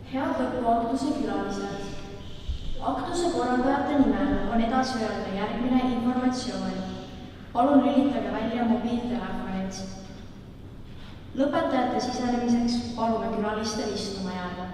Head lõpuaktuse külalised! Aktuse korraldajate nimel on edasi öelda järgmine informatsioon. Palun lülitage välja mobiiltelefonid. Lõpetajate sisenemiseks palume külalistel istuma jääda.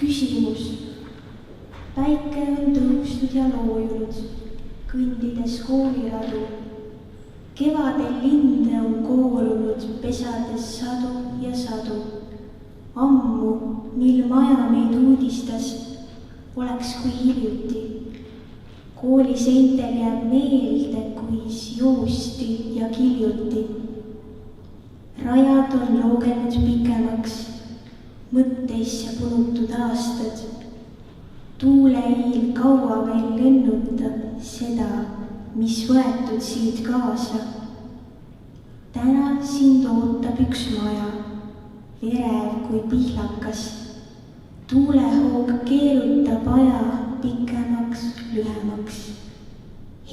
Küsimus. Päike on tõusnud ja loojunud, kõndides kooliradu. Kevadel linde on koorunud, pesades sadu ja sadu. Ammu, mil maja meid uudistas, oleks kui hiljuti. Kooliseintel jääb meelde, kuis joosti ja kiljuti. Rajad on loogenud pikemaks, mõtteisse punutud aastad. Tuuleiil kaua veel lennutab seda, mis võetud siit kaasa. täna sind ootab üks maja, verev kui pihlakas. Tuulehoog keerutab aja pikemaks, lühemaks.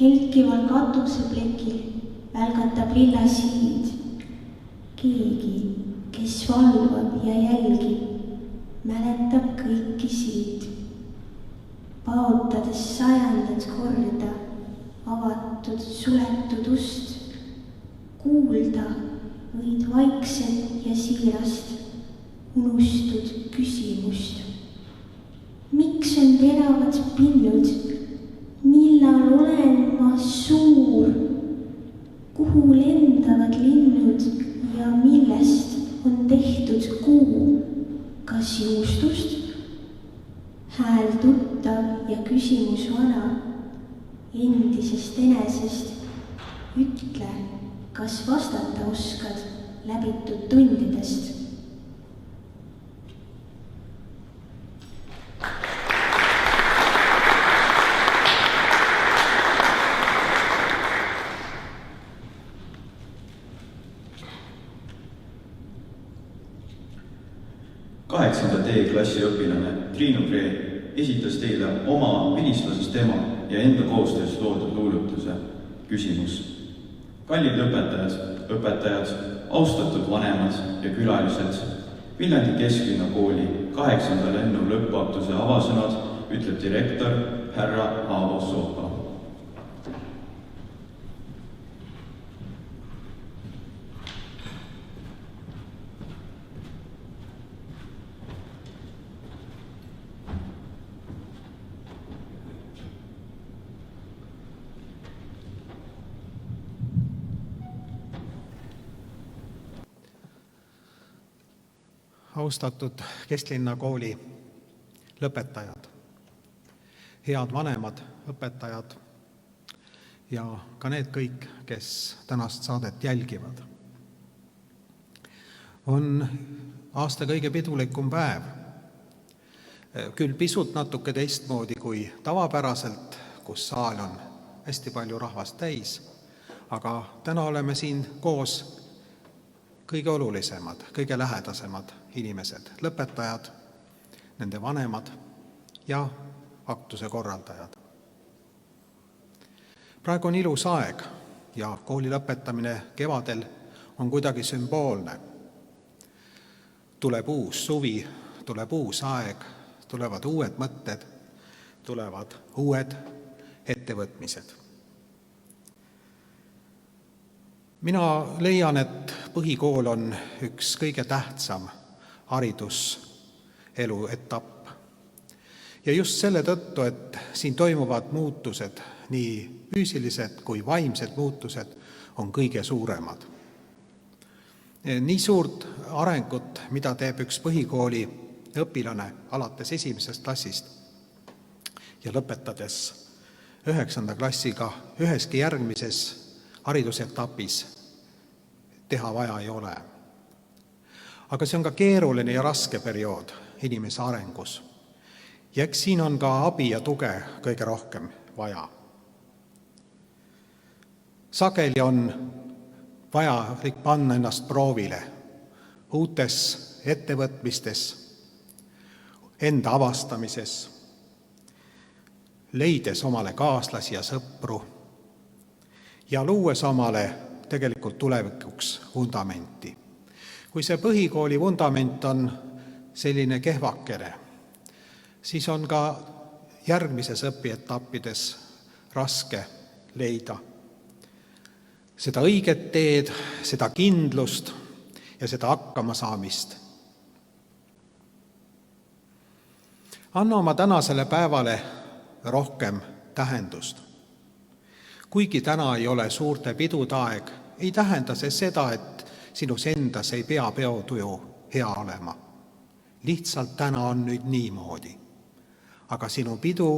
Helkival katuseplekil välgatab lilla siid. Keegi, kes valvab ja jälgib, mäletab kõiki siit. Paotades 100. korda avatud, suletud ust, kuulda võid vaikselt ja siirast unustud küsimust. Miks on teravad pinnud? Millal olen ma suur? Kuhu lendavad linnud ja millest on tehtud kuu? Kas juustust? Hääl tuttav ja küsimus vana, endisest enesest. Ütle, kas vastata oskad läbitud tundidest? klassi õpilane Triinu Kree esitas teile oma vilistlasest tema ja enda koostöös loodud luulutuse Küsimus. Kallid õpetajad, austatud vanemad ja külalised, Viljandi Kesklinna kooli 8. lennu lõppuaktuse avasõnad ütleb direktor härra Aavo Soopa. Austatud Kesklinna kooli lõpetajad, head vanemad, õpetajad ja ka need kõik, kes tänast saadet jälgivad. On aasta kõige pidulikum päev, küll pisut natuke teistmoodi kui tavapäraselt, kus saal on hästi palju rahvast täis, aga täna oleme siin koos kõige olulisemad, kõige lähedasemad inimesed, lõpetajad, nende vanemad ja aktuse korraldajad. Praegu on ilus aeg ja kooli lõpetamine kevadel on kuidagi sümboolne. Tuleb uus suvi, tuleb uus aeg, tulevad uued mõtted, tulevad uued ettevõtmised. Mina leian, et põhikool on üks kõige tähtsam hariduselu etapp. Ja just selle tõttu, et siin toimuvad muutused, nii füüsilised kui vaimsed muutused, on kõige suuremad. Nii suurt arengut, mida teeb üks põhikooli õpilane alates 1. klassist ja lõpetades 9. klassiga üheski järgmises haridusetapis teha vaja ei ole. Aga see on ka keeruline ja raske periood inimese arengus. Ja eks siin on ka abi ja tuge kõige rohkem vaja. Sageli on vaja panna ennast proovile uutes ettevõtmistes, enda avastamises, leides omale kaaslasi ja sõpru ja luues omale tegelikult tulevikuks vundamenti. Kui see põhikooli vundament on selline kehvakene, siis on ka järgmises õpietappides raske leida seda õiget teed, seda kindlust ja seda hakkamasaamist. Anna oma tänasele päevale rohkem tähendust. Kuigi täna ei ole suurte pidude aeg, ei tähenda see seda, et sinus endas ei pea peotuju hea olema. Lihtsalt täna on nüüd niimoodi. Aga sinu pidu,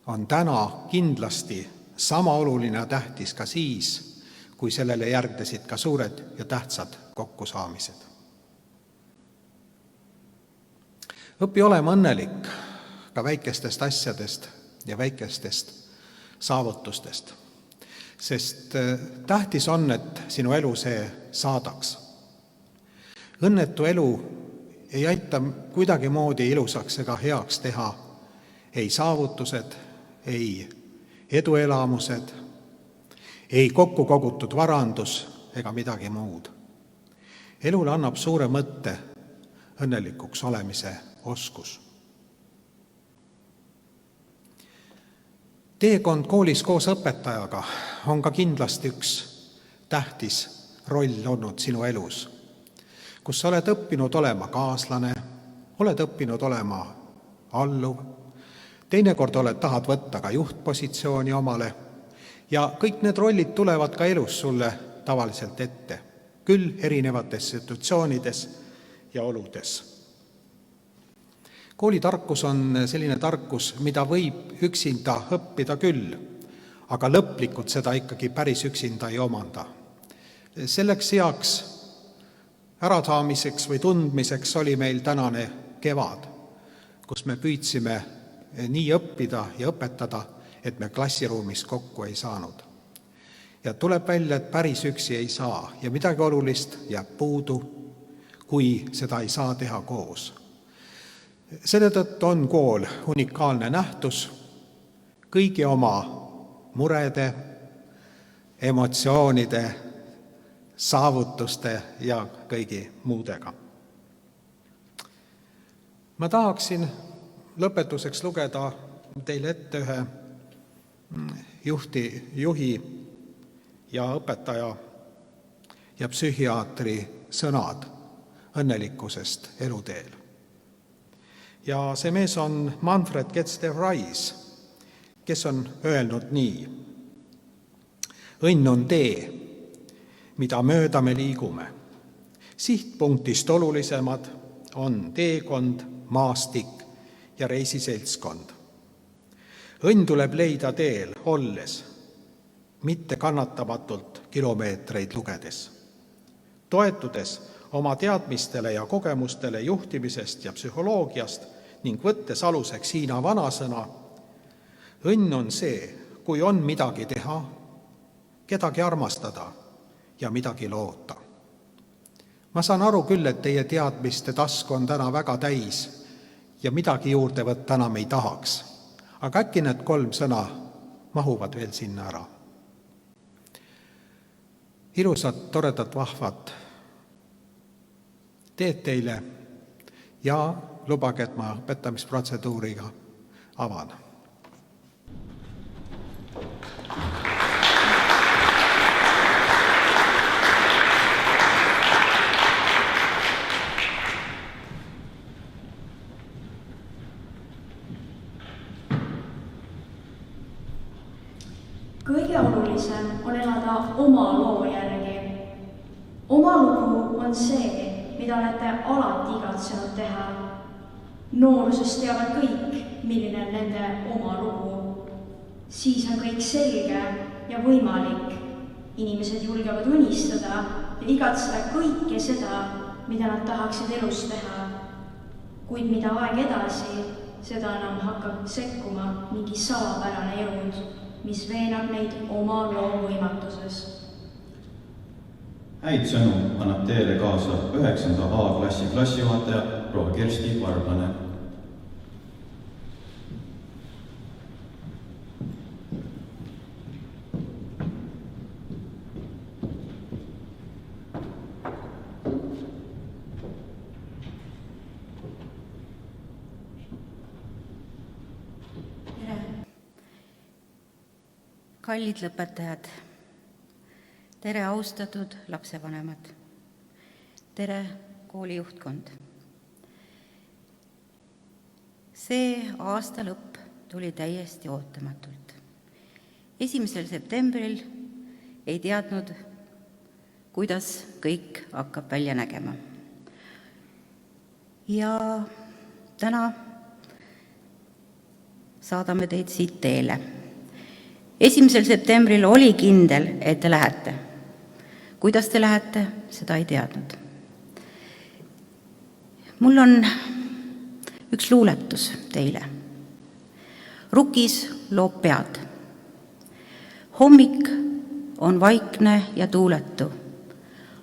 on täna kindlasti sama oluline ja tähtis ka siis, kui sellele järgnesid ka suured ja tähtsad kokkusaamised. Õpi olema õnnelik ka väikestest asjadest ja väikestest saavutustest. Sest tähtis on, et sinu elu see saadaks. Õnnetu elu ei aita kuidagimoodi ilusaks ega heaks teha ei saavutused, ei eduelamused, ei kokku kogutud varandus ega midagi muud. Elule annab suure mõtte õnnelikuks olemise oskus. Teekond koolis koos õpetajaga on ka kindlasti üks tähtis roll olnud sinu elus, kus sa oled õppinud olema kaaslane, oled õppinud olema alluv, teinekord tahad võtta ka juhtpositsiooni omale ja kõik need rollid tulevad ka elus sulle tavaliselt ette, küll erinevates situatsioonides ja oludes. Koolitarkus on selline tarkus, mida võib üksinda õppida küll, aga lõplikult seda ikkagi päris üksinda ei omanda. Selleks heaks ärasaamiseks või tundmiseks oli meil tänane kevad, kus me püüdsime nii õppida ja õpetada, et me klassiruumis kokku ei saanud. Ja tuleb välja, et päris üksi ei saa ja midagi olulist jääb puudu, kui seda ei saa teha koos. Selle tõttu on kool unikaalne nähtus kõigi oma murede, emotsioonide, saavutuste ja kõigi muudega. Ma tahaksin lõpetuseks lugeda teile ette ühe juhi ja õpetaja ja psühhiaatri sõnad õnnelikkusest eluteel. Ja see mees on Manfred Getz-de-Vries, kes on öelnud nii. Õnn on tee, mida mööda me liigume. Sihtpunktist olulisemad on teekond, maastik ja reisiseltskond. Õnn tuleb leida teel olles, mitte kannatamatult kilomeetreid lugedes. Toetudes oma teadmistele ja kogemustele juhtimisest ja psühholoogiast ning võttes aluseks Hiina vanasõna, õnn on see, kui on midagi teha, kedagi armastada ja midagi loota. Ma saan aru küll, et teie teadmiste tasku on täna väga täis ja midagi juurde võtta enam ei tahaks, aga äkki need 3 sõna mahuvad veel sinna ära. Ilusat, toredat, vahvat teed teile ja lubage, et ma õpetamisprotseduuriga avan. Kõige olulisem on elada oma loo järgi. Oma lugu on see, mida olete alati igatsenud teha. Nooruses teavad kõik, milline on nende oma lugu. Siis on kõik selge ja võimalik. Inimesed julgevad unistada ja igatseda kõike seda, mida nad tahaksid elus teha. Kuid mida aeg edasi, seda enam hakkab sekkuma mingi salapärane jõud, mis veenab neid oma loo võimatuses. Häid sõnu annab teile kaasa 9. A-klassi klassijuhataja proua Kersti Varblane. Kallid lõpetajad, tere austatud lapsevanemad, tere koolijuhtkond. See aasta lõpp tuli täiesti ootamatult. 1. septembril ei teadnud, kuidas kõik hakkab välja nägema. Ja täna saadame teid siit teele. 1. septembril oli kindel, et te lähete. Kuidas te lähete, seda ei teadnud. Mul on üks luuletus teile. Rukis loob pead. Hommik on vaikne ja tuuletu,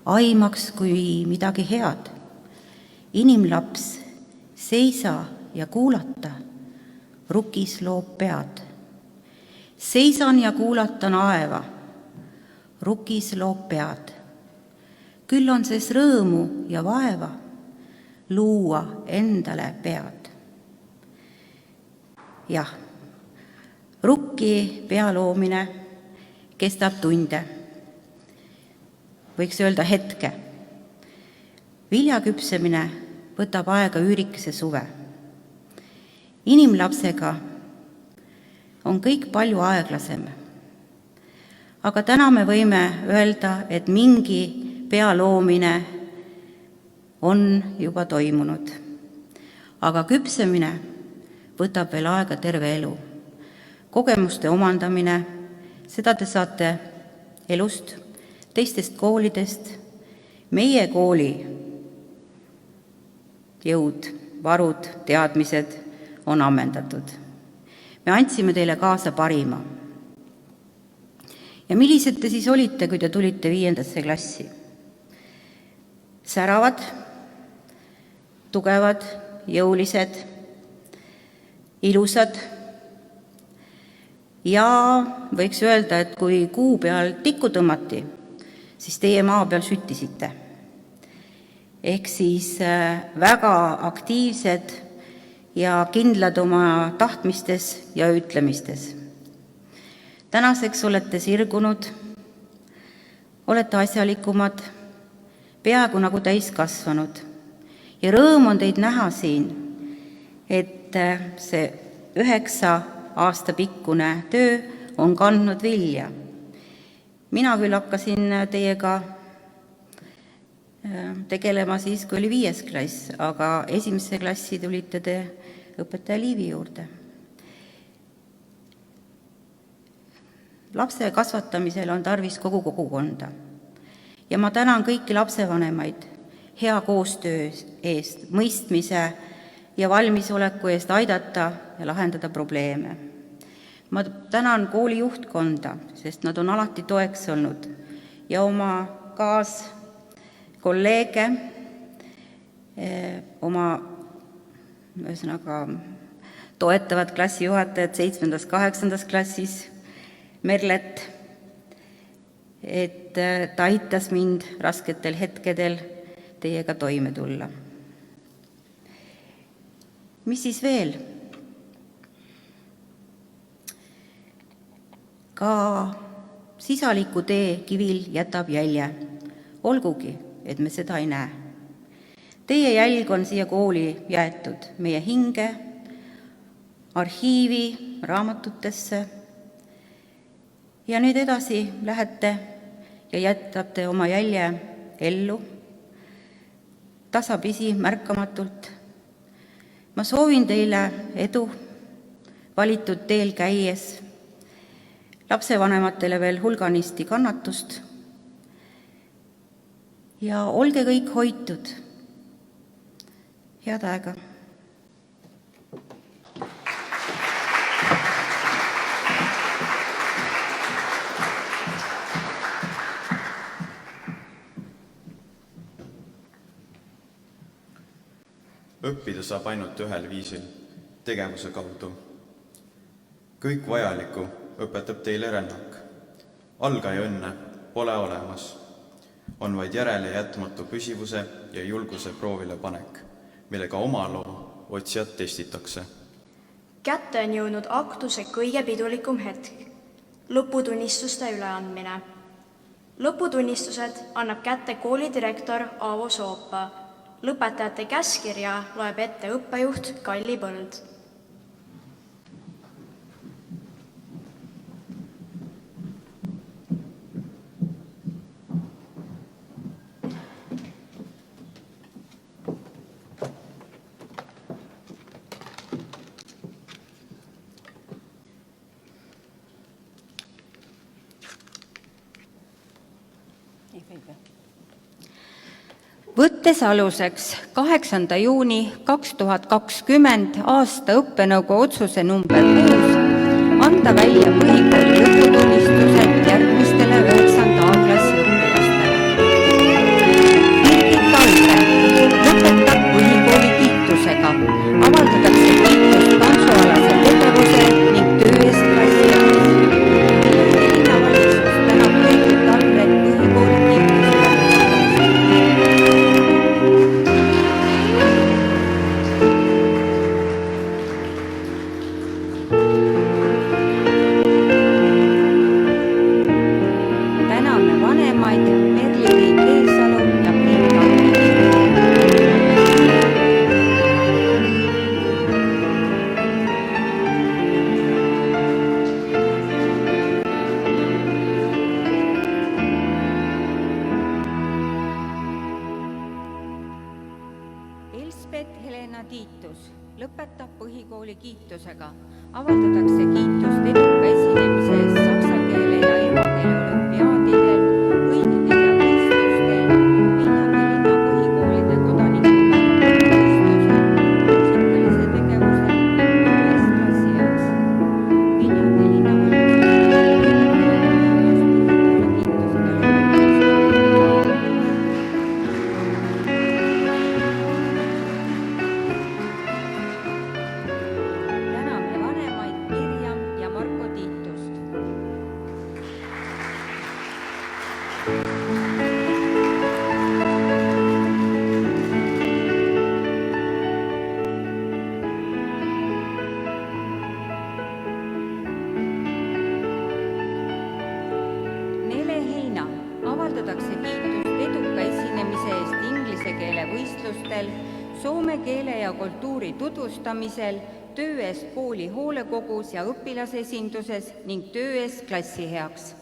aimaks kui midagi head. Inimlaps, seisa ja kuulata, rukis loob pead. Seisan ja kuulatan aeva, rukis loob pead. Küll on sees rõõmu ja vaeva, luua endale pead. Jah, rukki pea loomine kestab tunde, võiks öelda hetke. Vilja küpsemine võtab aega üürikese suve. Inimlapsega on kõik palju aeglasem. Aga täna me võime öelda, et mingi pea loomine on juba toimunud. Aga küpsemine võtab veel aega terve elu. Kogemuste omandamine, seda te saate elust, teistest koolidest. Meie kooli jõud, varud, teadmised on ammendatud. Me andsime teile kaasa parima. Ja millised te siis olite, kui te tulite 5. klassi? Säravad, tugevad, jõulised, ilusad. Ja võiks öelda, et kui kuu peal tikku tõmmati, siis teie maa peal süttisite. Ehk siis väga aktiivsed ja kindlad oma tahtmistes ja ütlemistes. Tänaseks olete sirgunud, olete asjalikumad, peaaegu nagu täiskasvanud. Ja rõõm on teid näha siin, et see 9 aasta pikkune töö on kandnud vilja. Mina küll hakkasin teiega tegelema siis, kui oli 5. klass, aga 1. klassi tulite te õpetaja Liivi juurde. Lapse kasvatamisel on tarvis kogu kogukonda. Ja ma tänan kõiki lapsevanemaid hea koostöö eest, mõistmise ja valmisoleku eest aidata ja lahendada probleeme. Ma tänan kooli juhtkonda, sest nad on alati toeks olnud ja oma kolleege, oma toetavad klassijuhatajad 7. ja 8. klassis, Merlet, et ta aitas mind rasketel hetkedel teiega toime tulla. Mis siis veel? Ka sisaliku tee kivil jätab jälje, olgugi, et me seda ei näe. Teie jälg on siia kooli jäetud meie hinge, arhiivi, raamatutesse ja nüüd edasi lähete ja jätate oma jälje ellu, tasapisi, märkamatult. Ma soovin teile edu valitud teel käies, lapsevanematele veel hulganisti kannatust ja olge kõik hoitud. Head aega! Õppida saab ainult ühel viisil, tegevuse kaudu. Kõik vajalikku õpetab teile rännak. Algaja õnne pole olemas. On vaid järele jätmatu püsivuse ja julguse proovile panek, millega oma loo otsijad testitakse. Kätte on jõudnud aktuse kõige pidulikum hetk, lõputunnistuste üleandmine. Lõputunnistused annab kätte koolidirektor Aavo Soopa. Lõpetajate käskirja loeb ette õppejuht Kalli Põld. Võttes aluseks 8. juuni 2020 aasta õppenõukogu otsuse number 6 anda välja põhikooli lõputunnistused järgmistele 9 vanemaid Merli-Tiit Eesalu ja Priit Kalmi. Tiitus lõpetab põhikooli kiitusega. Avaldatakse kiitust eduka esinemise eest saksa keele ja emakeele olümpiaadidel, õigekeelevõistlustel, Viljandi linna põhikoolide kodanikupäeva võistlusel, muusikalise tegevusel ning klassi jaoks. Viljandi linna avaldatakse kiitust eduka esinemise eest inglise keele võistlustel, soome keele ja kultuuri tutvustamisel, töö eest kooli hoolekogus ja õpilasesinduses ning töö eest klassi heaks.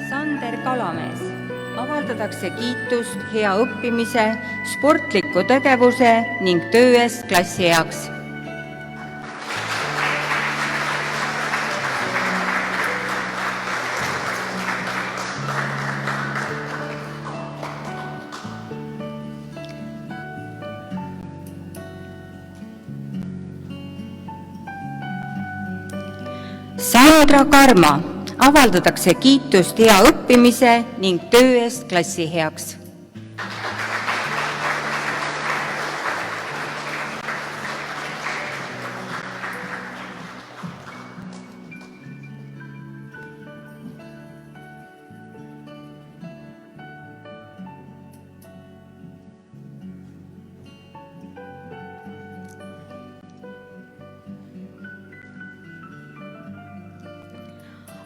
Sander Kalamees. Avaldatakse kiitust hea õppimise, sportliku tegevuse ning töö eest klassi heaks. Sandra Karma. Avaldatakse kiitust hea õppimise ning töö eest klassi heaks.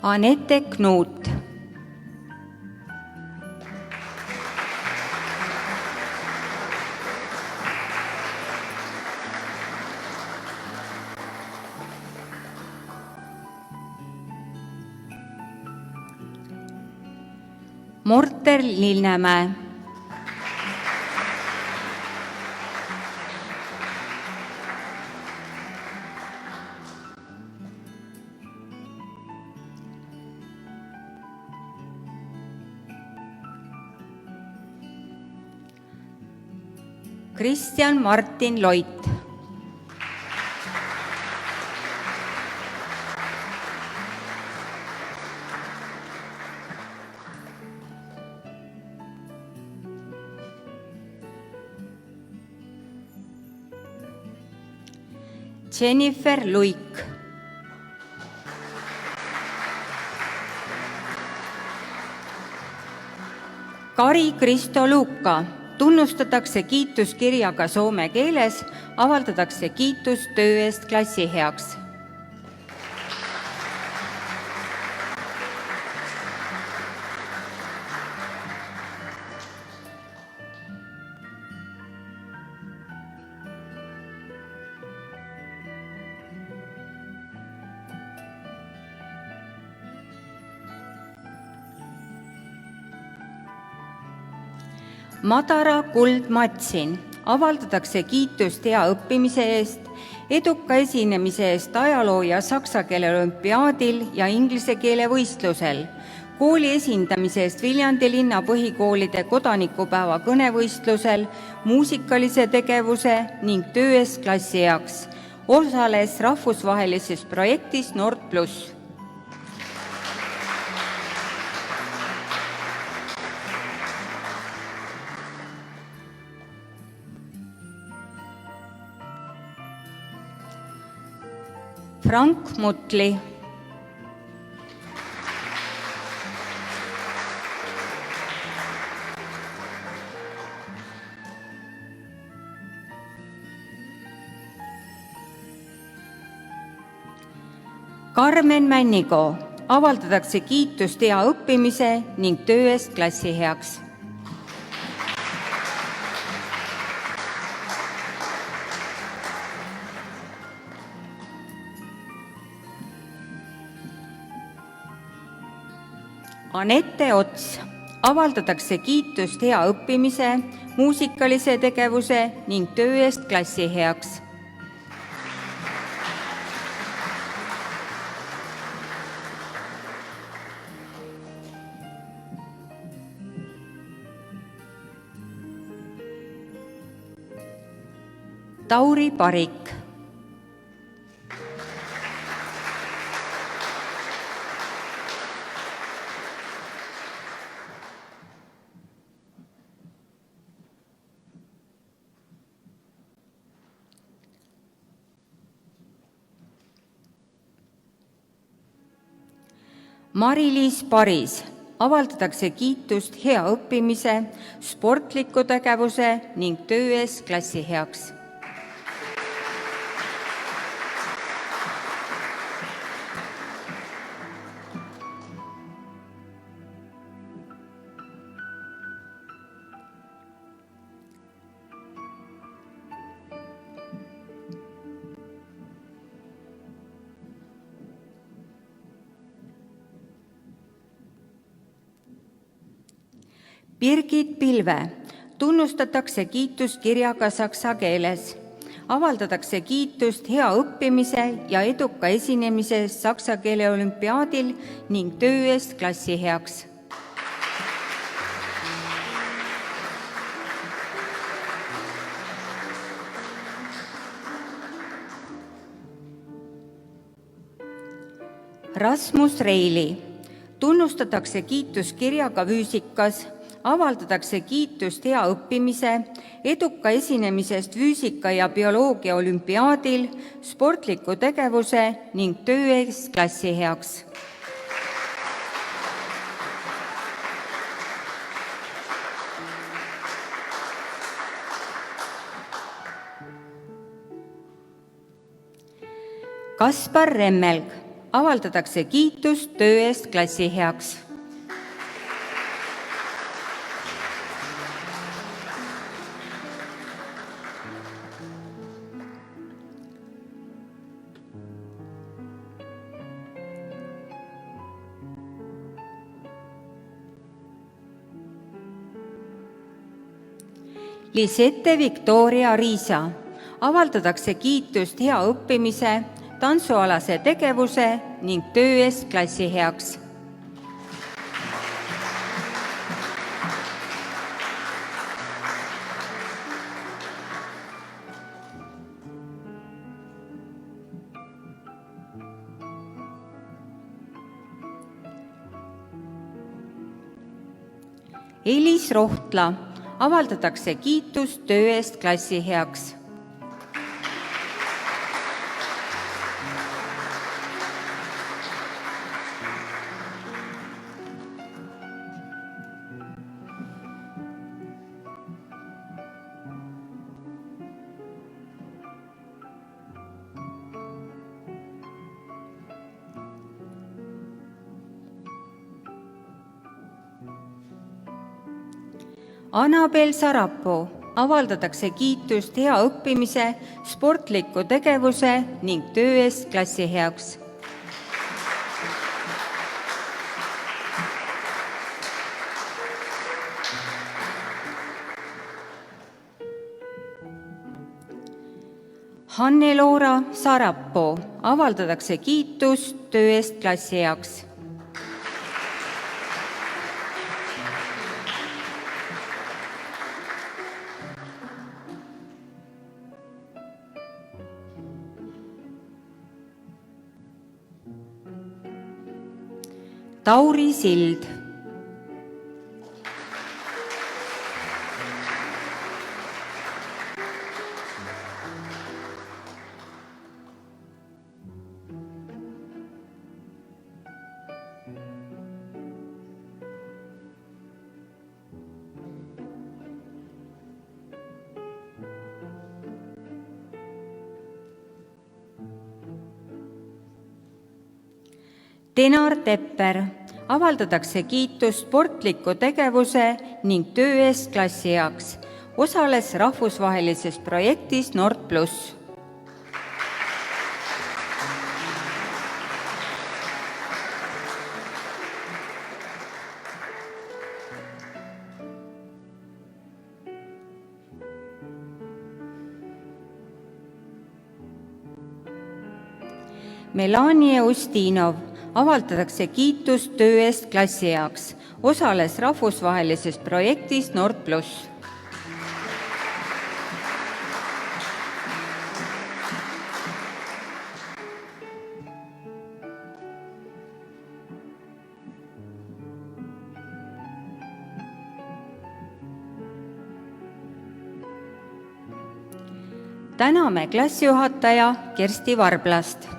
Anette Knuut. Morter Lillemäe. Kristjan Martin Loit. Jennifer Luik. Kari Kristo Luuka. Tunnustatakse kiituskirjaga soome keeles, avaldatakse kiitust töö eest klassi heaks. Madara Kuld-Matsin. Avaldatakse kiitust hea õppimise eest, eduka esinemise eest ajaloo ja saksa keele olümpiaadil ja inglise keele võistlusel, kooli esindamise eest Viljandi linna põhikoolide kodanikupäeva kõnevõistlusel, muusikalise tegevuse ning töö eest klassi heaks. Osales rahvusvahelises projektis Nord Plus. Frank Mutli. Karmen Männigo, avaldatakse kiitust hea õppimise ning töö eest klassi heaks. Anette Ots, avaldatakse kiitust hea õppimise, muusikalise tegevuse ning töö eest klassi heaks. Tauri Parik. Mari-Liis Paris, avaldatakse kiitust hea õppimise, sportliku tegevuse ning töö eest klassi heaks. Birgit Pilve, tunnustatakse kiituskirjaga saksa keeles. Avaldatakse kiitust hea õppimise ja eduka esinemise eest saksa keele olümpiaadil ning töö eest klassi heaks. Rasmus Reili, tunnustatakse kiituskirjaga füüsikas. Avaldatakse kiitust hea õppimise, eduka esinemisest füüsika ja bioloogia olümpiaadil, sportliku tegevuse ning töö eest klassi heaks. Kaspar Remmelg, avaldatakse kiitust töö eest klassi heaks. Lisette Victoria Riisa, avaldatakse kiitust hea õppimise, tantsualase tegevuse ning töö eest klassi heaks. Elis Rohtla, avaldatakse kiitust töö eest klassi heaks. Annabel Sarapuu, avaldatakse kiitust hea õppimise, sportliku tegevuse ning töö eest klassi heaks. Hanne-Loora Sarapuu, avaldatakse kiitust töö eest klassi heaks. Tauri Sild. Tenar Tepper. Avaldatakse kiitust sportliku tegevuse ning töö eest klassi jaoks. Osales rahvusvahelises projektis Nord Plus. Melanie Ustinov. Avaldatakse kiitust töö eest klassi jaoks. Osales rahvusvahelises projektis Nord Plus. Täname klassijuhataja Kersti Varblast.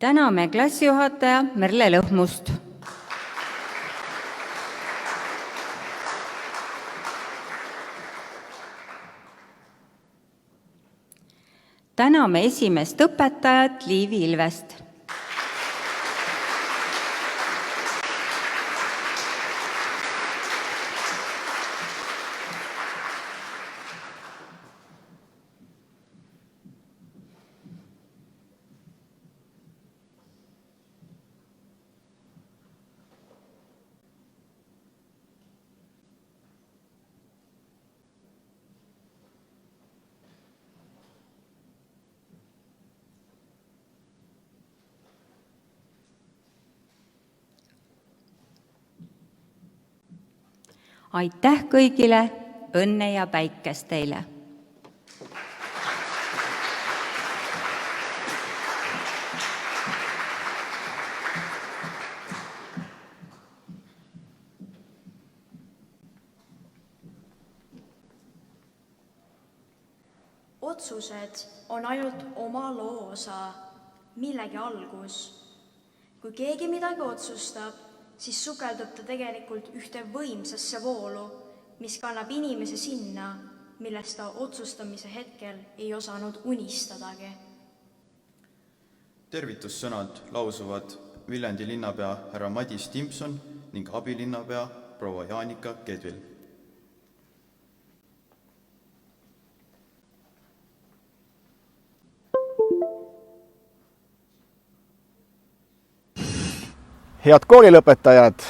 Täname klassijuhataja Merle Lõhmust. Täname esimest õpetajat Liivi Ilvest. Aitäh kõigile, õnne ja päikest teile! Otsused on ainult oma loo osa, millegi algus. Kui keegi midagi otsustab, siis sukeldub ta tegelikult ühte võimsasse voolu, mis kannab inimese sinna, millest ta otsustamise hetkel ei osanud unistadagi. Tervitussõnad lausuvad Viljandi linnapea härra Madis Timpson ning abilinnapea proua Jaanika Kedvil. Head koolilõpetajad,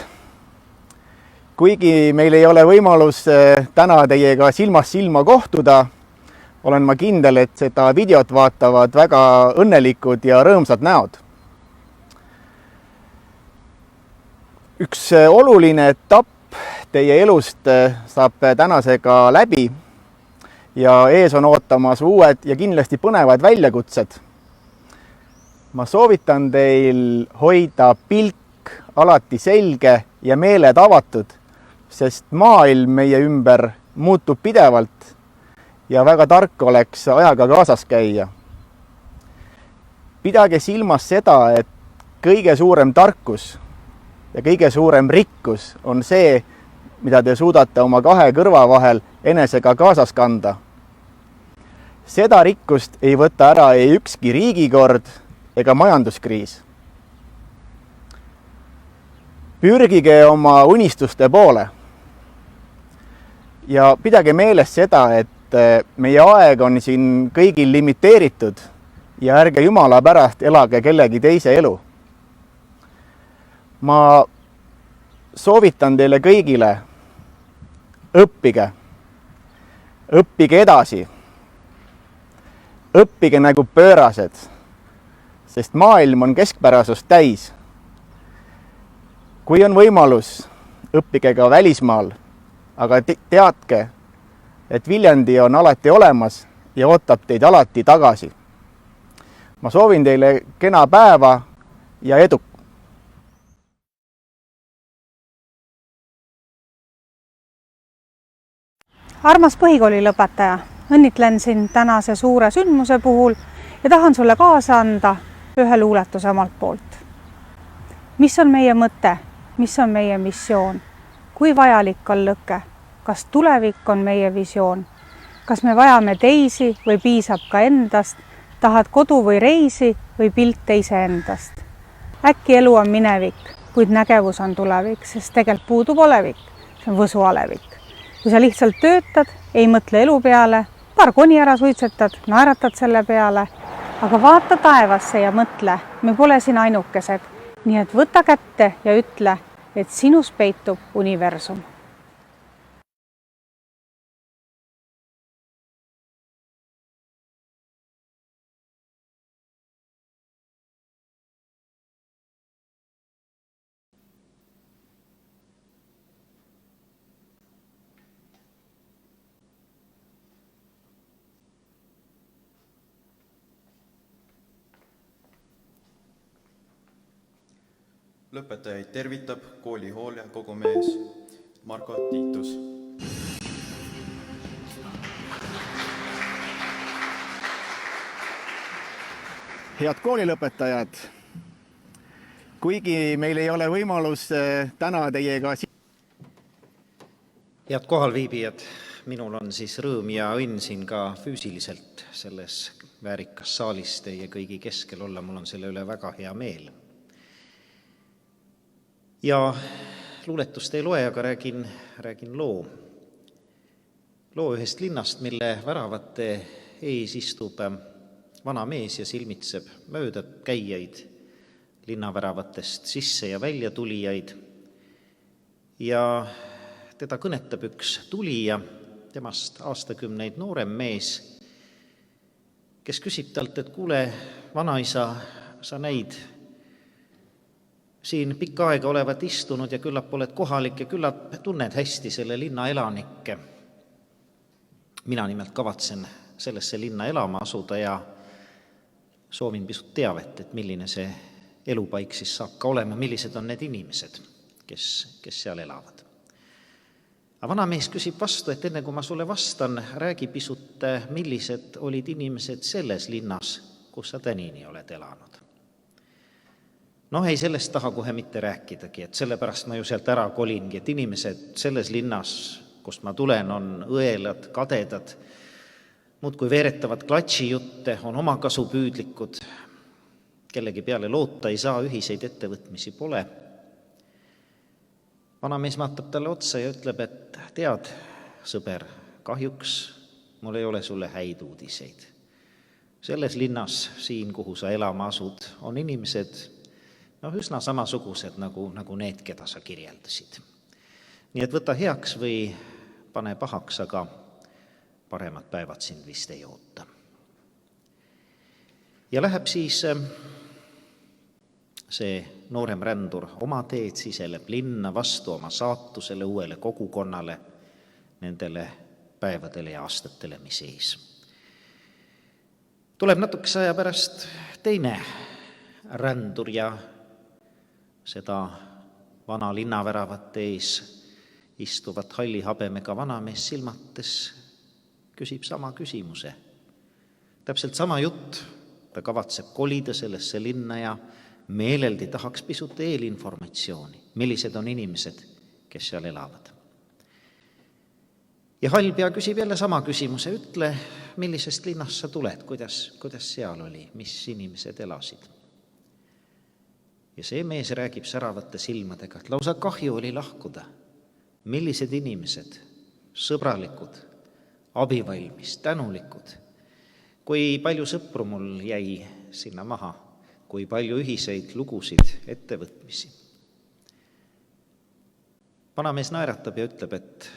kuigi meil ei ole võimalus täna teiega silmast silma kohtuda, olen ma kindel, et seda videot vaatavad väga õnnelikud ja rõõmsad näod. Üks oluline etapp teie elust saab tänasega läbi ja ees on ootamas uued ja kindlasti põnevad väljakutsed. Ma soovitan teil hoida pilk alati selge ja meeled avatud, sest maailm meie ümber muutub pidevalt ja väga tark oleks ajaga kaasas käia. Pidage silmas seda, et kõige suurem tarkus ja kõige suurem rikkus on see, mida te suudate oma kahe kõrva vahel enesega kaasas kanda. Seda rikkust ei võta ära ei ükski riigikord ega majanduskriis. Pürgige oma unistuste poole ja pidage meeles seda, et meie aeg on siin kõigil limiteeritud ja ärge Jumala pärast elage kellegi teise elu. Ma soovitan teile kõigile, õppige edasi, õppige nagu pöörased, sest maailm on keskpärasust täis. Kui on võimalus, õppige ka välismaal, aga teadke, et Viljandi on alati olemas ja ootab teid alati tagasi. Ma soovin teile kena päeva ja edu! Armas põhikoolilõpetaja, õnnitlen sind tänase suure sündmuse puhul ja tahan sulle kaasa anda ühe luuletuse omalt poolt. Mis on meie mõte? mis on meie missioon, kui vajalik on lõke, kas tulevik on meie visioon, kas me vajame teisi või piisab ka endast, tahad kodu või reisi või pilte iseendast. Äkki elu on minevik, kuid nägevus on tulevik, sest tegelikult puudub olevik, see on võsualevik. Kui sa lihtsalt töötad, ei mõtle elu peale, paar koni ära suitsetad, naeratad selle peale, aga vaata taevasse ja mõtle, me pole siin ainukesed, nii et võta kätte ja ütle, et sinus peitub universum. Lõpetajaid tervitab kooli hoolekogumees Marko Tiitus. Head koolilõpetajad, kuigi meil ei ole võimalus täna teiega Head kohalviibijad, minul on siis rõõm ja õnn siin ka füüsiliselt selles väärikas saalis teie kõigi keskel olla, mul on selle üle väga hea meel. Ja luuletust ei loe, aga räägin loo. Loo ühest linnast, mille väravate ees istub vana mees ja silmitseb mööda käijaid, linnaväravatest sisse ja välja tulijaid. Ja teda kõnetab üks tulija, temast aastakümneid noorem mees, kes küsib talt, et kuule, vanaisa, sa näid siin pikka aega olevat istunud ja küllap oled kohalik ja küllap tunned hästi selle linna elanikke. Mina nimelt kavatsen sellesse linna elama asuda ja soovin pisut teavet, et milline see elupaik siis saab ka olema, millised on need inimesed, kes seal elavad. Aga vanamees küsib vastu, et enne kui ma sulle vastan, räägi pisut, millised olid inimesed selles linnas, kus sa tänini oled elanud. Ei, sellest taha kohe mitte rääkidagi, et sellepärast ma ju sealt ära kolingi, et inimesed selles linnas, kust ma tulen, on õelad, kadedad, muudkui veeretavad klatšijutte, on omakasupüüdlikud, kellegi peale loota ei saa, ühiseid ettevõtmisi pole. Vanamees vaatab talle otsa ja ütleb, et tead, sõber, kahjuks mul ei ole sulle häid uudiseid. Selles linnas, siin, kuhu sa elama asud, on inimesed üsna samasugused nagu need, keda sa kirjeldasid. Nii et võta heaks või pane pahaks, aga paremad päevad sind vist ei oota. Ja läheb siis see noorem rändur oma teed, siseleb linna vastu oma saatusele, uuele kogukonnale, nendele päevadele ja aastatele, mis ees. Tuleb natukese aja pärast teine rändur ja seda vana linnaväravate ees istuvat halli habemega vanamees silmates küsib sama küsimuse. Täpselt sama jutt, ta kavatseb kolida sellesse linna ja meeleldi tahaks pisut eelinformatsiooni, millised on inimesed, kes seal elavad. Ja hallpea küsib jälle sama küsimuse, ütle, millisest linnast sa tuled, kuidas seal oli, mis inimesed elasid. Ja see mees räägib säravate silmadega, et lausa kahju oli lahkuda. Millised inimesed, sõbralikud, abivalmis, tänulikud. Kui palju sõpru mul jäi sinna maha, kui palju ühiseid lugusid, ettevõtmisi. Vanamees naeratab ja ütleb, et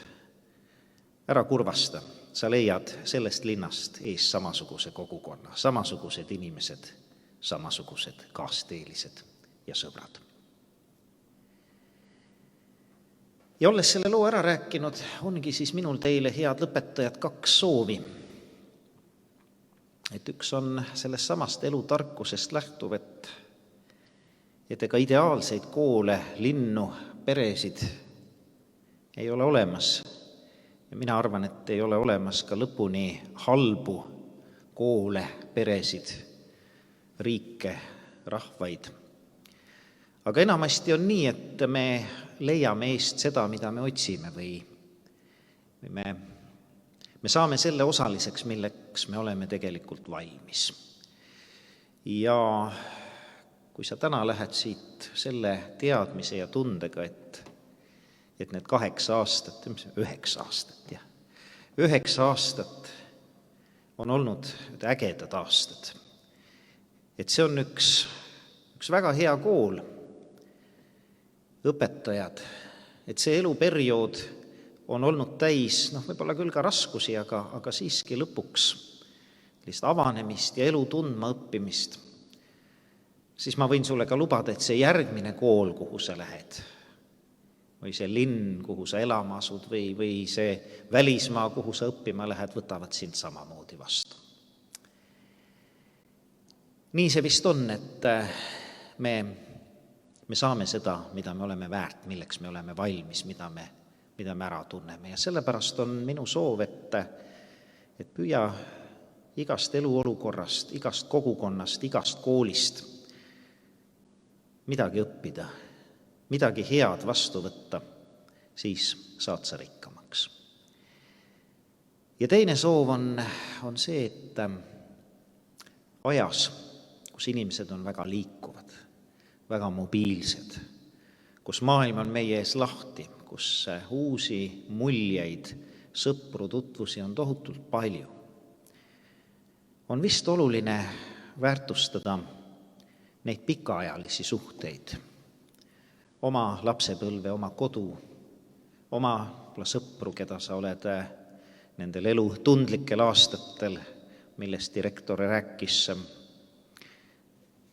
ära kurvasta, sa leiad sellest linnast ees samasuguse kogukonna, samasugused inimesed, samasugused kaasteelised ja sõbrad. Ja olles selle loo ära rääkinud, ongi siis minul teile, head lõpetajad, 2 soovi. Et üks on sellest samast elutarkusest lähtuv, et ega ideaalseid koole, linnu, peresid ei ole olemas. Ja mina arvan, et ei ole olemas ka lõpuni halbu koole, peresid, riike, rahvaid. Aga enamasti on nii, et me leiame eest seda, mida me otsime või me saame selle osaliseks, milleks me oleme tegelikult valmis. Ja kui sa täna lähed siit selle teadmise ja tundega, et need 8 aastat, 9 aastat, 9 aastat on olnud ägedad aastad. Et see on üks väga hea kool, õpetajad, et see eluperiood on olnud täis, võib-olla küll ka raskusi, aga siiski lõpuks sellist avanemist ja elu tundma õppimist, siis ma võin sulle ka lubada, et see järgmine kool, kuhu sa lähed, või see linn, kuhu sa elama asud, või see välismaa, kuhu sa õppima lähed, võtavad sind samamoodi vastu. Nii see vist on, et me saame seda, mida me oleme väärt, milleks me oleme valmis, mida me ära tunneme. Ja sellepärast on minu soov, et püüa igast eluolukorrast, igast kogukonnast, igast koolist midagi õppida, midagi head vastu võtta, siis saad sa rikkamaks. Ja teine soov on see, et ajas, kus inimesed on väga liikuvad, väga mobiilsed, kus maailm on meie ees lahti, kus uusi muljeid, sõpru, tutvusi on tohutult palju, on vist oluline väärtustada neid pikaajalisi suhteid, oma lapsepõlve, oma kodu, oma sõpru, keda sa oled nendel elu tundlikel aastatel, millest direktor rääkis,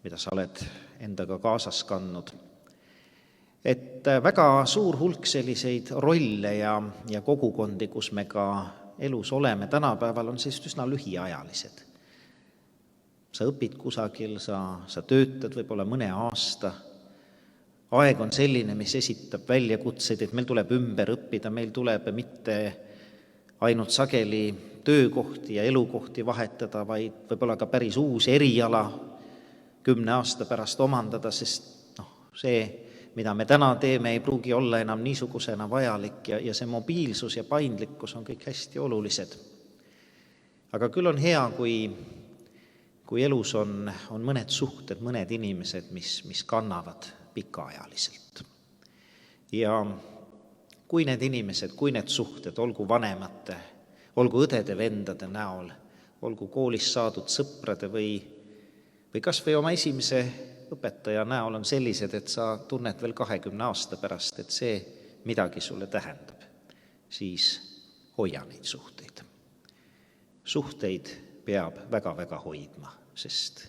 mida sa oled endaga kaasas kandnud. Et väga suur hulk selliseid rolle ja kogukondi, kus me ka elus oleme tänapäeval, on siis üsna lühiajalised. Sa õpid kusagil, sa töötad võib-olla mõne aasta. Aeg on selline, mis esitab väljakutseid, et meil tuleb ümber õppida, meil tuleb mitte ainult sageli töökohti ja elukohti vahetada, vaid võib-olla ka päris uus eriala 10 aasta pärast omandada, sest see, mida me täna teeme, ei pruugi olla enam niisugusena vajalik ja see mobiilsus ja paindlikkus on kõik hästi olulised. Aga küll on hea, kui elus on mõned suhted, mõned inimesed, mis kannavad pikaajaliselt. Ja kui need inimesed, kui need suhted, olgu vanemate, olgu õdede-vendade näol, olgu koolis saadud sõprade või kas või oma esimese õpetaja näol on sellised, et sa tunned veel 20 aasta pärast, et see midagi sulle tähendab, siis hoia neid suhteid. Suhteid peab väga-väga hoidma, sest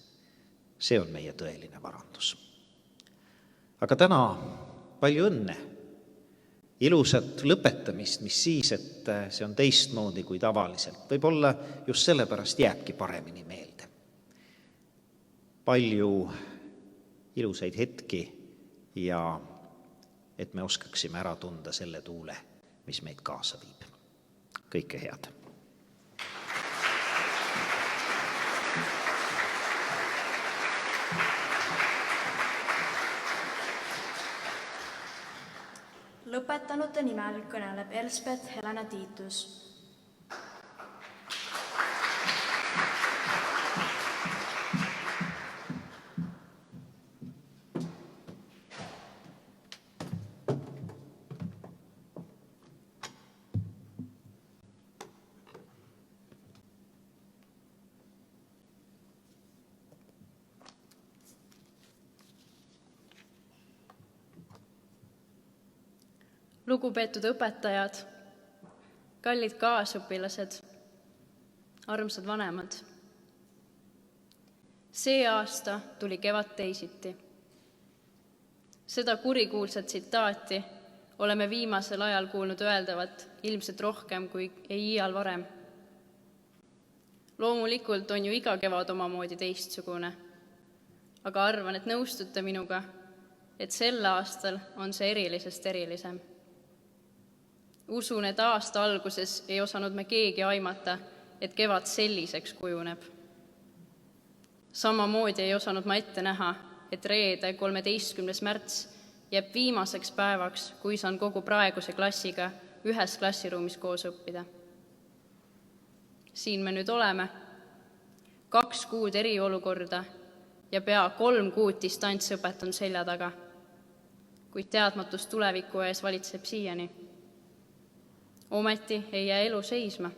see on meie tõeline varandus. Aga täna palju õnne, ilusat lõpetamist, mis siis, et see on teistmoodi kui tavaliselt. Võib-olla just sellepärast jääbki paremini meelde. Palju ilusaid hetki ja et me oskaksime ära tunda selle tuule, mis meid kaasa viib. Kõike head! Lõpetanute nimel kõneleb Elspeth Helena Tiitus. Lugupeetud õpetajad, kallid kaasõpilased, armsad vanemad. See aasta tuli kevad teisiti. Seda kurikuulsat tsitaati oleme viimasel ajal kuulnud öeldavat ilmselt rohkem kui ei iial varem. Loomulikult on ju iga kevad omamoodi teistsugune, aga arvan, et nõustute minuga, et sel aastal on see erilisest erilisem. Usun, et aasta alguses ei osanud me keegi aimata, et kevad selliseks kujuneb. Samamoodi ei osanud ma ette näha, et reede, 13. märts jääb viimaseks päevaks, kui saan kogu praeguse klassiga ühes klassiruumis koos õppida. Siin me nüüd oleme, 2 kuud eriolukorda ja pea 3 kuud distantsõpet on selja taga, kuid teadmatus tuleviku ees valitseb siiani. Ometi ei jää elu seisma.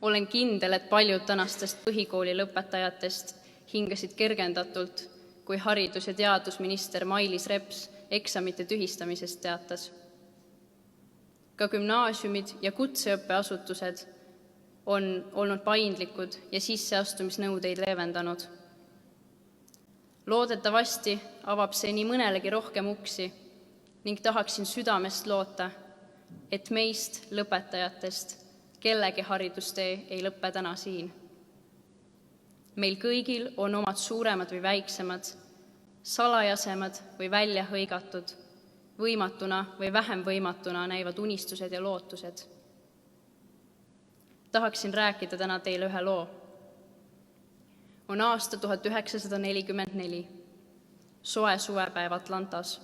Olen kindel, et paljud tänastest põhikooli lõpetajatest hingasid kergendatult, kui haridus- ja teadusminister Mailis Reps eksamite tühistamisest teatas. Ka gümnaasiumid ja kutseõppeasutused on olnud paindlikud ja sisseastumisnõudeid leevendanud. Loodetavasti avab see nii mõnelegi rohkem uksi ning tahaksin südamest loota, et meist, lõpetajatest, kellegi haridustee ei lõppe täna siin. Meil kõigil on omad suuremad või väiksemad, salajasemad või välja hõigatud, võimatuna või vähem võimatuna näivad unistused ja lootused. Tahaksin rääkida täna teile ühe loo. On aasta 1944, soe suvepäev Atlantas.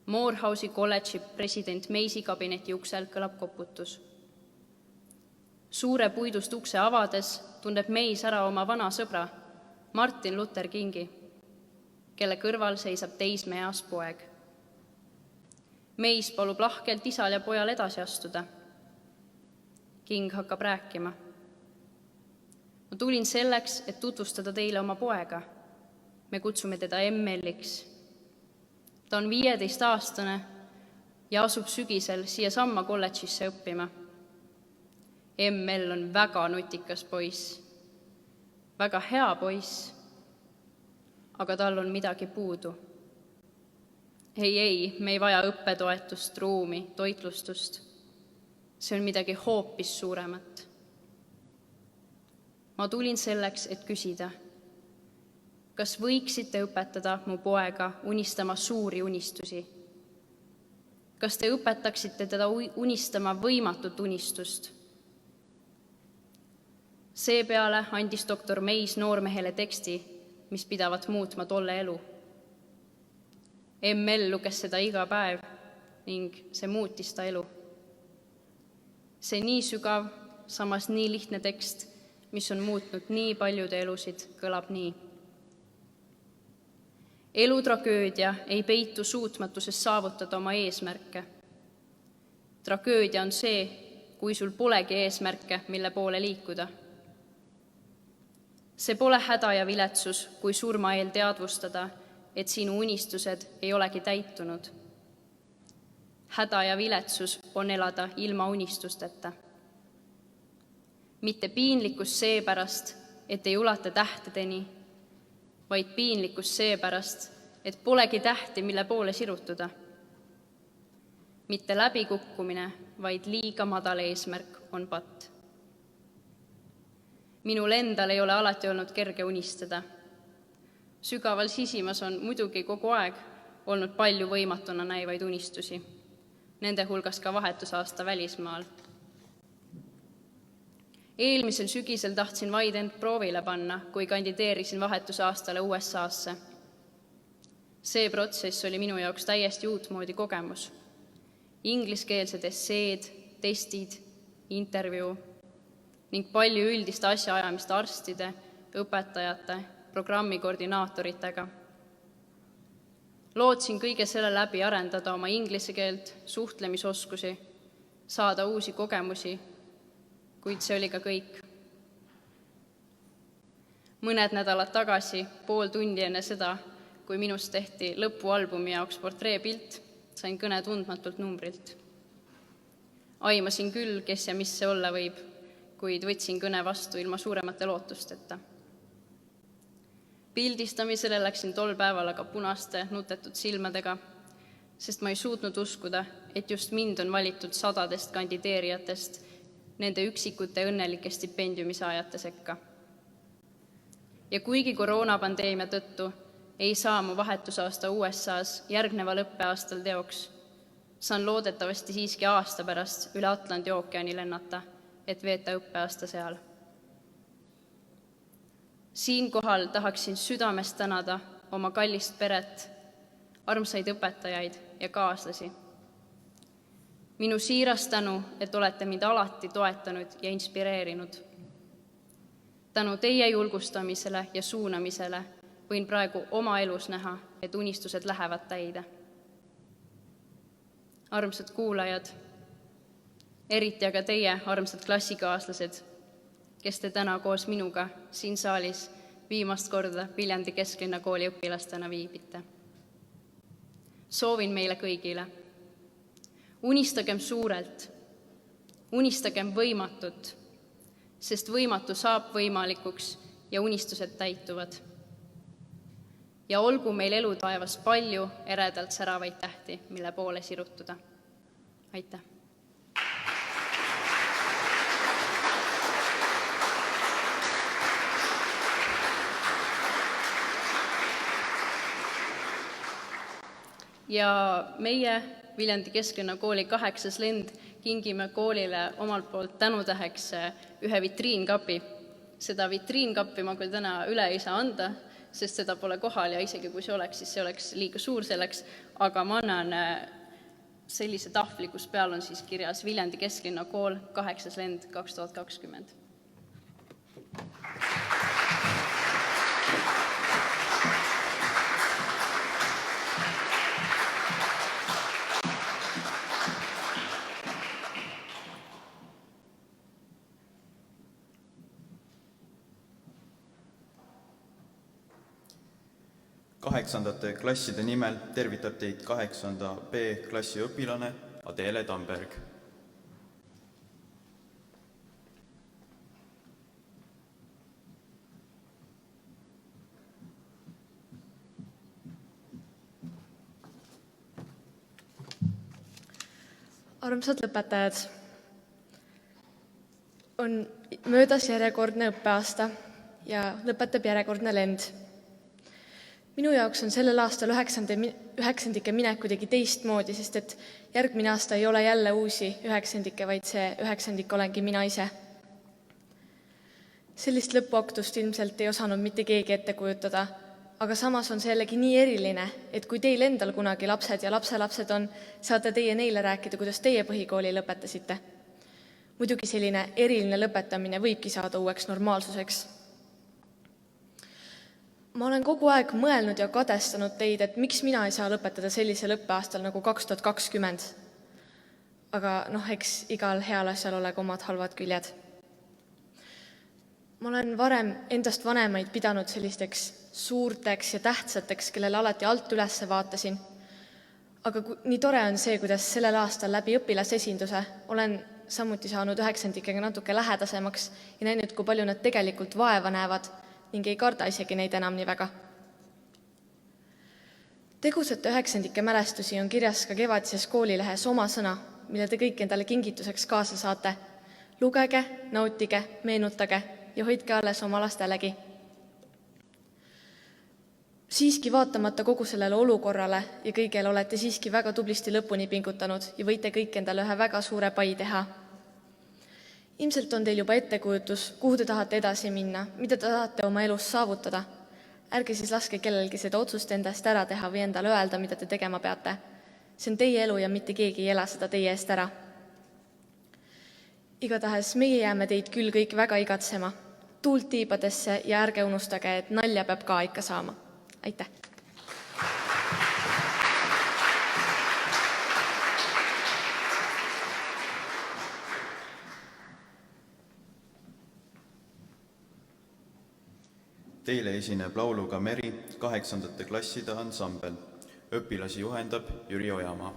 Morehouse'i kolledži president Macy kabineti uksel kõlab koputus. Suure puidust ukse avades tunneb Meis ära oma vana sõbra, Martin Luther Kingi, kelle kõrval seisab teismeeas poeg. Meis palub lahkelt isal ja pojal edasi astuda. King hakkab rääkima. Ma tulin selleks, et tutvustada teile oma poega. Me kutsume teda ML-iks. Ta on 15-aastane ja asub sügisel siia samma kolledžisse õppima. ML on väga nutikas poiss, väga hea poiss, aga tal on midagi puudu. Ei, me ei vaja õppetoetust, ruumi, toitlustust. See on midagi hoopis suuremat. Ma tulin selleks, et küsida, kas võiksite õpetada mu poega unistama suuri unistusi? Kas te õpetaksite teda unistama võimatut unistust? Seepeale andis doktor Meis noormehele teksti, mis pidavat muutma tolle elu. ML luges seda iga päev ning see muutis ta elu. See nii sügav, samas nii lihtne tekst, mis on muutnud nii paljude elusid, kõlab nii. Elutragöödia ei peitu suutmatuses saavutada oma eesmärke. Tragöödia on see, kui sul polegi eesmärke, mille poole liikuda. See pole häda ja viletsus, kui surma eel teadvustada, et sinu unistused ei olegi täitunud. Häda ja viletsus on elada ilma unistusteta. Mitte piinlikkus seepärast, et ei ulata tähtedeni, vaid piinlikkus seepärast, et polegi tähti, mille poole sirutuda. Mitte läbikukkumine, vaid liiga madal eesmärk on patt. Minul endal ei ole alati olnud kerge unistada. Sügaval sisimas on muidugi kogu aeg olnud palju võimatuna näivaid unistusi, nende hulgas ka vahetusaasta välismaal. Eelmisel sügisel tahtsin vaid end proovile panna, kui kandideerisin vahetusaastale USA-sse. See protsess oli minu jaoks täiesti uutmoodi kogemus. Ingliskeelsed esseed, testid, intervjuu ning palju üldist asjaajamist arstide, õpetajate, programmi koordinaatoritega. Lootsin kõige selle läbi arendada oma inglise keelt, suhtlemisoskusi, saada uusi kogemusi, kuid see oli ka kõik. Mõned nädalad tagasi, pool tundi enne seda, kui minust tehti lõpualbumi jaoks portreepilt, sain kõne tundmatult numbrilt. Aimasin küll, kes ja mis see olla võib, kuid võtsin kõne vastu ilma suuremate lootusteta. Pildistamisele läksin tol päeval aga punaste, nutetud silmadega, sest ma ei suutnud uskuda, et just mind on valitud sadadest kandideerijatest nende üksikute õnnelike stipendiumi saajate sekka. Ja kuigi koroonapandeemia tõttu ei saa mu vahetusaasta USA-s järgneval õppeaastal teoks, saan loodetavasti siiski aasta pärast üle Atlandi ookeani lennata, et veeta õppeaasta seal. Siinkohal tahaksin südamest tänada oma kallist peret, armsaid õpetajaid ja kaaslasi. Minu siiras tänu, et olete mind alati toetanud ja inspireerinud. Tänu teie julgustamisele ja suunamisele võin praegu oma elus näha, et unistused lähevad täide. Armsad kuulajad, eriti aga teie, armsad klassikaaslased, kes te täna koos minuga siin saalis viimast korda Viljandi Kesklinnakooli õpilastena viibite. Soovin meile kõigile. Unistagem suurelt, unistagem võimatut, sest võimatu saab võimalikuks ja unistused täituvad. Ja olgu meil elutaevas palju eredalt säravaid tähti, mille poole sirutuda. Aitäh! Ja meie Viljandi Kesklinnakooli 8. lend kingime koolile omalt poolt tänutäheks ühe vitriinkapi. Seda vitriinkappi ma küll täna üle ei saa anda, sest seda pole kohal ja isegi kui see oleks, siis see oleks liiga suur selleks, aga ma annan sellise tahvli, kus peal on siis kirjas Viljandi Kesklinnakool 8. lend 2020. Kaheksandate klasside nimel tervitab teid 8. B klassi õpilane Adele Tamberg. Armsad lõpetajad, on möödas järjekordne õppeaasta ja lõpetab järjekordne lend. Minu jaoks on sellel aastal üheksandike minek kuidagi teistmoodi, sest et järgmine aasta ei ole jälle uusi üheksandike, vaid see üheksandik olengi mina ise. Sellist lõpuaktust ilmselt ei osanud mitte keegi ette kujutada, aga samas on see jällegi nii eriline, et kui teil endal kunagi lapsed ja lapselapsed on, saate teie neile rääkida, kuidas teie põhikooli lõpetasite. Muidugi selline eriline lõpetamine võibki saada uueks normaalsuseks. Ma olen kogu aeg mõelnud ja kadestanud teid, et miks mina ei saa lõpetada sellisel õppeaastal nagu 2020. Aga eks igal heal asjal ole omad halvad küljed. Ma olen varem endast vanemaid pidanud sellisteks suurteks ja tähtsateks, kellele alati alt üles vaatasin. Aga nii tore on see, kuidas sellel aastal läbi õpilasesinduse olen samuti saanud üheksandikega natuke lähedasemaks ja näinud, kui palju nad tegelikult vaeva näevad ning ei karda isegi neid enam nii väga. Tegusate üheksandike mälestusi on kirjas ka kevadises koolilehes oma sõna, mille te kõik endale kingituseks kaasa saate. Lugege, nautige, meenutage ja hoidke alles oma lastelegi. Siiski vaatamata kogu sellele olukorrale ja kõigele olete siiski väga tublisti lõpuni pingutanud ja võite kõik endale ühe väga suure pai teha. Ilmselt on teil juba ettekujutus, kuhu te tahate edasi minna, mida te tahate oma elus saavutada. Ärge siis laske kellelgi seda otsust endast ära teha või endale öelda, mida te tegema peate. See on teie elu ja mitte keegi ei ela seda teie eest ära. Igatahes meie jääme teid küll kõik väga igatsema. Tuult tiibadesse ja ärge unustage, et nalja peab ka ikka saama. Aitäh! Teile esineb lauluga Meri 8. klasside ansambel. Õpilasi juhendab Jüri Ojamaa.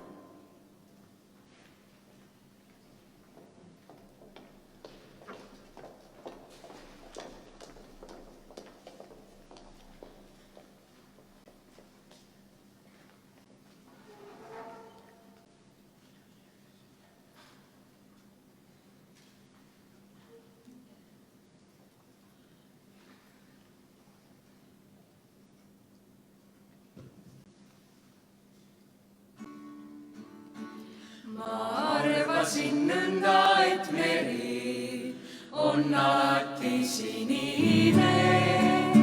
Ma arvasin nõnda, et meri on alati sinine.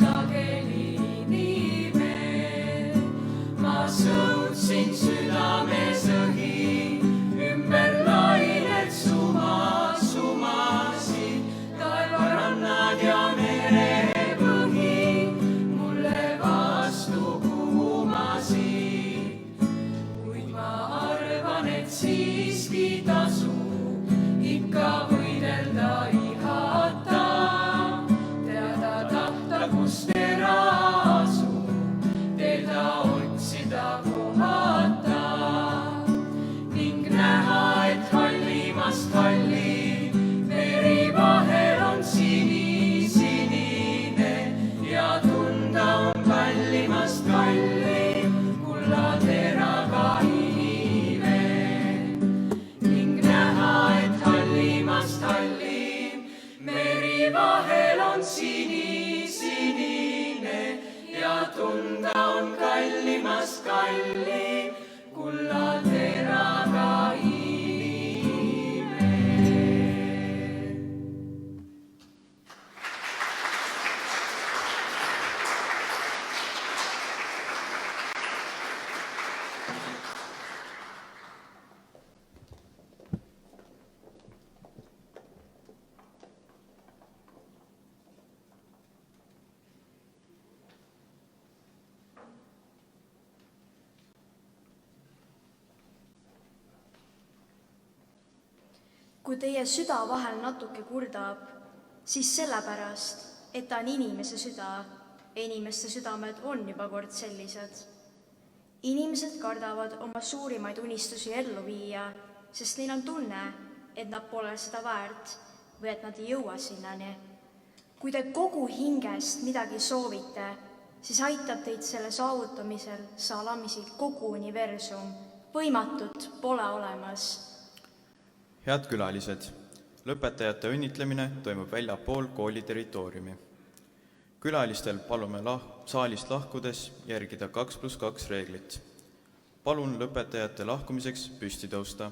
sageli nii veel. Ma sõudsin südames õhi, ümber lained sumasid, taevarannad ja merepõhi mulle vastu kuumasid. Kuid ma arvan, et siiski tasub ikka võidelda ihata, teada tahta, kus tera asub, teeda otsida kohata ning näha, et hallimast hallim meri vahel on sinine ja tunda on kallimast kallim kullateraga iive ning näha, et hallimast hallim meri vahel on sinine ja tunda on kallimast kallim kullateraga iive. Kui teie süda vahel natuke kurdab, siis sellepärast, et ta on inimese süda ja inimeste südamed on juba kord sellised. Inimesed kardavad oma suurimaid unistusi ellu viia, sest neil on tunne, et nad pole seda väärt või et nad ei jõua sinnani. Kui te kogu hingest midagi soovite, siis aitab teid selle saavutamisel salamisi kogu universum. Võimatut pole olemas. Head külalised, lõpetajate õnnitlemine toimub väljapool kooli territooriumi. Külalistel palume saalist lahkudes järgida 2+2 reeglit. Palun lõpetajate lahkumiseks püsti tõusta.